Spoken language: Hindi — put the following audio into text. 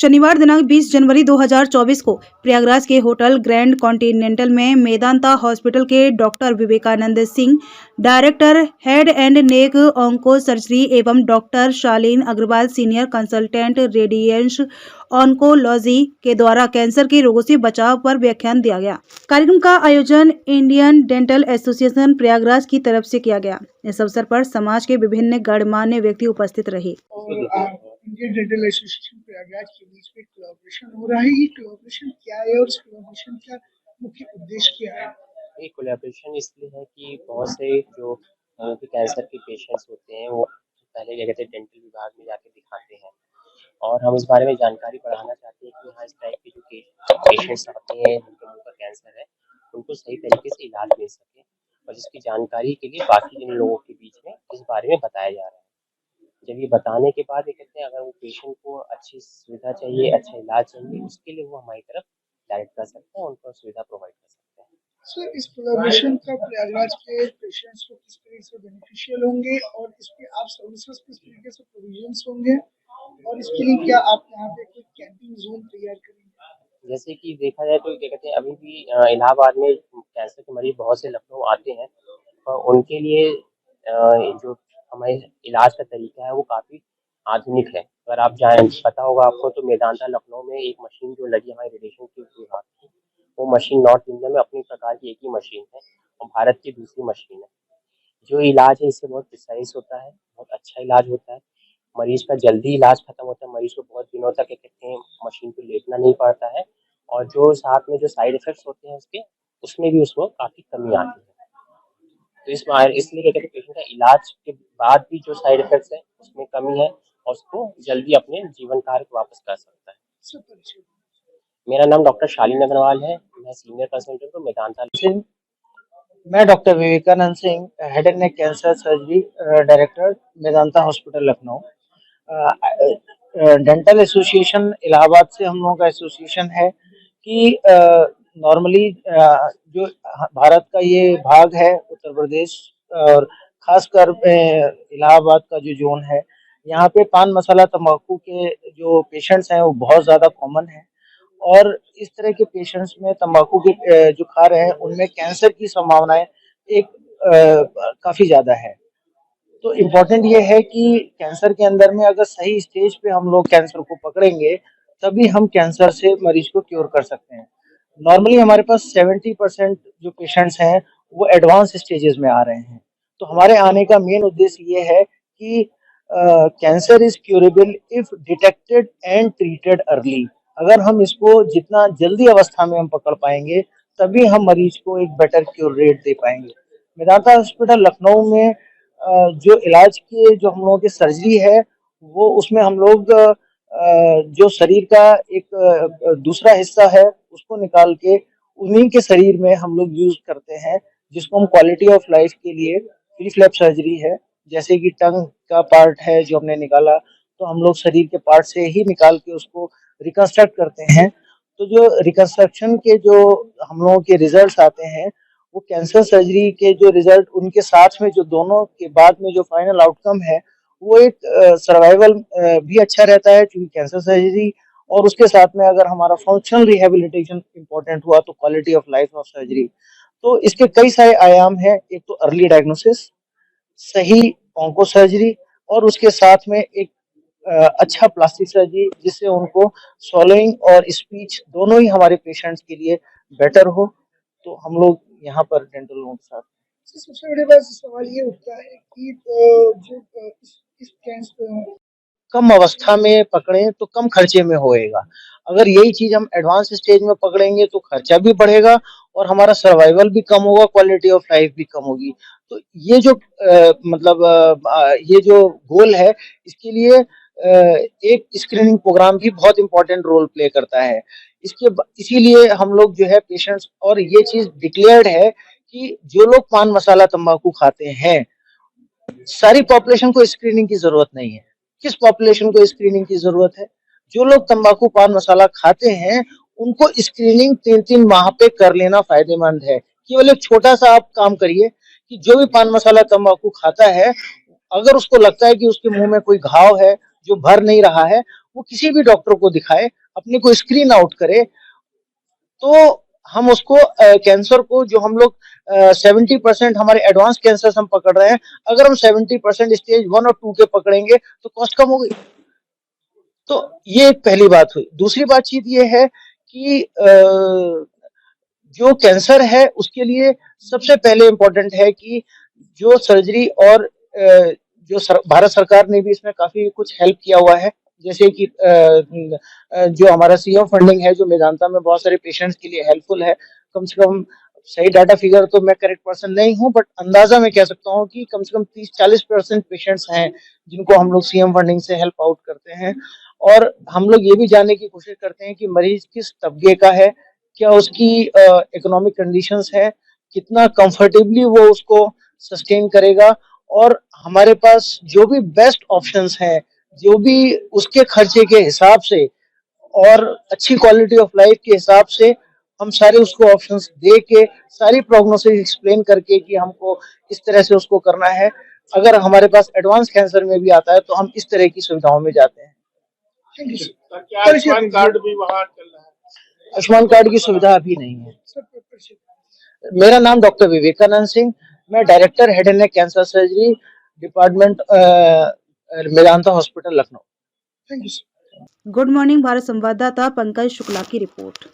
शनिवार दिनांक 20 जनवरी 2024 को प्रयागराज के होटल ग्रैंड कॉन्टिनेंटल में मेदांता हॉस्पिटल के doctor Vivekanand Singh, director head and neck onco surgery एवं doctor Shaleen Agarwal, senior consultant radiation oncology के द्वारा कैंसर के रोगों से बचाव पर व्याख्यान दिया गया। कार्यक्रम का आयोजन इंडियन डेंटल एसोसिएशन प्रयागराज की तरफ से किया गया। इस अवसर पर समाज के विभिन्न गणमान्य व्यक्ति उपस्थित रहे। इंडियन डेंटल एसोसिएशन प्रयागराज के बीच में कोलैबोरेशन हो रहा है। ये कोलैबोरेशन क्या है और इस कोलैबोरेशन का मुख्य उद्देश्य क्या है? ये कोलैबोरेशन इसलिए है कि बहुत से जो कैंसर के पेशेंट्स होते हैं वो पहले क्या कहते हैं डेंटल विभाग में जाके दिखाते हैं और हम इस बारे में जानकारी बढ़ाना चाहते हैं कि यहाँ इस टाइप के जो पेशेंट्स आते हैं जिनके मुंह पर कैंसर है उनको सही तरीके से इलाज मिल सके और जिसकी जानकारी के लिए बाकी जिन लोगों के बीच में इस बारे में बताया जा रहा है। जब ये बताने के बाद ये कहते हैं अगर वो पेशेंट को अच्छी सुविधा चाहिए, अच्छा इलाज चाहिए, उसके लिए वो हमारी तरफ डायरेक्ट कर सकते हैं, उनको सुविधा प्रोवाइड कर सकते हैं। सर, इस कोलैबोरेशन का प्रयागराज के पेशेंट्स को किस तरीके से बेनिफिशियल होंगे और इसके आप सर्विसेज किस तरीके से प्रोविजंस होंगे और इसके लिए क्या आप यहाँ पे कोई कैंपिंग जोन तैयार करेंगे? जैसे कि देखा जाए तो क्या कहते हैं अभी भी इलाहाबाद में कैंसर के मरीज बहुत से लखनऊ आते हैं और उनके लिए जो हमारे इलाज का तरीका है वो काफ़ी आधुनिक है। अगर आप जाएँ पता होगा आपको तो मेदांता लखनऊ में एक मशीन जो लगी हमारे रेडिएशन के विभाग की, वो मशीन नॉर्थ इंडिया में अपनी प्रकार की एक ही मशीन है और भारत की दूसरी मशीन है। जो इलाज है इससे बहुत प्रिसाइज़ होता है, बहुत अच्छा इलाज होता है। मरीज़ का जल्दी इलाज खत्म होता है, मरीज़ को बहुत दिनों तक क्या कहते हैं मशीन पे लेटना नहीं पड़ता है और जो साथ में जो साइड इफ़ेक्ट्स होते हैं उसके, उसमें भी उसको काफ़ी कमी आती है। तो इसलिए क्या कहते हैं पेशेंट का इलाज के बाद भी जो साइड इफ़ेक्ट्स हैं उसमें कमी है और उसको जल्दी अपने जीवन कार्य को वापस कर सकता है। मेरा नाम डॉक्टर शालीन अग्रवाल है, मैं सीनियर कंसल्टेंट हूँ मेदांता। मैं doctor Vivekanand Singh, head and neck cancer surgery director Medanta hospital Lucknow. Dental association Allahabad से हम लोगों का एसोसिएशन है कि नॉर्मली जो भारत का ये भाग है उत्तर प्रदेश और खासकर इलाहाबाद का जो जोन है, यहाँ पे पान मसाला तंबाकू के जो पेशेंट्स हैं वो बहुत ज़्यादा कॉमन है और इस तरह के पेशेंट्स में तंबाकू के जो खा रहे हैं उनमें कैंसर की संभावनाएं एक काफ़ी ज़्यादा है। तो इम्पोर्टेंट ये है कि कैंसर के अंदर में अगर सही स्टेज पे हम लोग कैंसर को पकड़ेंगे तभी हम कैंसर से मरीज को क्योर कर सकते हैं। नॉर्मली हमारे पास 70% जो पेशेंट्स हैं वो एडवांस स्टेजेस में आ रहे हैं। तो हमारे आने का मेन उद्देश्य ये है कि cancer is curable if detected and treated early. अगर हम इसको जितना जल्दी अवस्था में हम पकड़ पाएंगे तभी हम मरीज को एक बेटर क्योर रेट दे पाएंगे। मेदांता हॉस्पिटल लखनऊ में जो इलाज की जो हम लोगों की सर्जरी है वो उसमें हम लोग जो शरीर का एक दूसरा हिस्सा है उसको निकाल के उन्हीं के शरीर में हम लोग यूज करते हैं, जिसको हम क्वालिटी ऑफ लाइफ के लिए फ्री फ्लैप सर्जरी है। जैसे कि टंग का पार्ट है जो हमने निकाला तो हम लोग शरीर के पार्ट से ही निकाल के उसको रिकंस्ट्रक्ट करते हैं। तो जो रिकंस्ट्रक्शन के जो हम लोगों के रिजल्ट्स आते हैं वो कैंसर सर्जरी के जो रिजल्ट उनके साथ में जो दोनों के बाद में जो फाइनल आउटकम है वो एक सर्वाइवल भी अच्छा रहता है क्योंकि कैंसर सर्जरी और उसके साथ में अगर हमारा फंक्शनल रिहेबिलिटेशन इंपॉर्टेंट हुआ तो quality of life of surgery. तो इसके कई सारे आयाम हैं। एक तो अर्ली डायग्नोसिस, सही ऑन्को सर्जरी और उसके साथ में एक अच्छा प्लास्टिक सर्जरी जिससे उनको swallowing और स्पीच दोनों ही हमारे पेशेंट्स के लिए बेटर हो। तो हम लोग यहाँ पर डेंटल लोगों के साथ। सबसे बड़ी बात सवाल ये उठता है कि जो इस कैंसर कम अवस्था में पकड़ें तो कम खर्चे में होएगा। अगर यही चीज हम एडवांस स्टेज में पकड़ेंगे तो खर्चा भी बढ़ेगा और हमारा सर्वाइवल भी कम होगा, क्वालिटी ऑफ लाइफ भी कम होगी। तो ये जो ये जो गोल है इसके लिए एक स्क्रीनिंग प्रोग्राम भी बहुत इंपॉर्टेंट रोल प्ले करता है। इसीलिए हम लोग जो है पेशेंट्स और ये चीज डिक्लेयर्ड है कि जो लोग पान मसाला तंबाकू खाते हैं सारी पॉपुलेशन को स्क्रीनिंग की जरूरत नहीं है। किस पॉपुलेशन को स्क्रीनिंग की जरूरत है? जो लोग तंबाकू पान मसाला खाते हैं उनको स्क्रीनिंग 3-3 माह पे कर लेना फायदेमंद है। केवल एक छोटा सा आप काम करिए कि जो भी पान मसाला तंबाकू खाता है अगर उसको लगता है कि उसके मुंह में कोई घाव है जो भर नहीं रहा है वो किसी भी डॉक्टर को दिखाए, अपने को स्क्रीन आउट करे, तो हम उसको कैंसर को जो हम लोग 70% हमारे एडवांस कैंसर हम पकड़ रहे हैं, अगर हम 70% स्टेज 1 और 2 के पकड़ेंगे तो कॉस्ट कम हो गई। तो ये एक पहली बात हुई। दूसरी बातचीत ये है कि जो कैंसर है उसके लिए सबसे पहले इम्पोर्टेंट है कि जो सर्जरी और भारत सरकार ने भी इसमें काफी कुछ हेल्प किया हुआ है, जैसे कि जो हमारा सीएम फंडिंग है जो मेदांता में बहुत सारे पेशेंट्स के लिए हेल्पफुल है। कम से कम सही डाटा फिगर तो मैं करेक्ट पर्सन नहीं हूं, बट अंदाजा मैं कह सकता हूं कि कम से कम 30-40% पेशेंट्स हैं जिनको हम लोग सीएम फंडिंग से हेल्प आउट करते हैं। और हम लोग ये भी जानने की कोशिश करते हैं कि मरीज किस तबके का है, क्या उसकी इकोनॉमिक कंडीशंस है, कितना कंफर्टेबली वो उसको सस्टेन करेगा, और हमारे पास जो भी बेस्ट ऑप्शंस हैं, जो भी उसके खर्चे के हिसाब से और अच्छी क्वालिटी ऑफ लाइफ के हिसाब से, हम सारे उसको ऑप्शंस दे के सारी प्रोग्नोसिस एक्सप्लेन करके कि हमको इस तरह से उसको करना है। अगर हमारे पास एडवांस कैंसर में भी आता है तो हम इस तरह की सुविधाओं में जाते हैं। Thank you sir. क्या आयुष्मान कार्ड भी वहाँ चल रहा है? आयुष्मान कार्ड की सुविधा अभी नहीं है। सर परिचय। मेरा नाम डॉक्टर विवेकानंद सिंह, मैं director head and neck cancer surgery department Medanta hospital Lucknow. Thank you sir. Good morning Bharat संवाददाता पंकज शुक्ला की रिपोर्ट।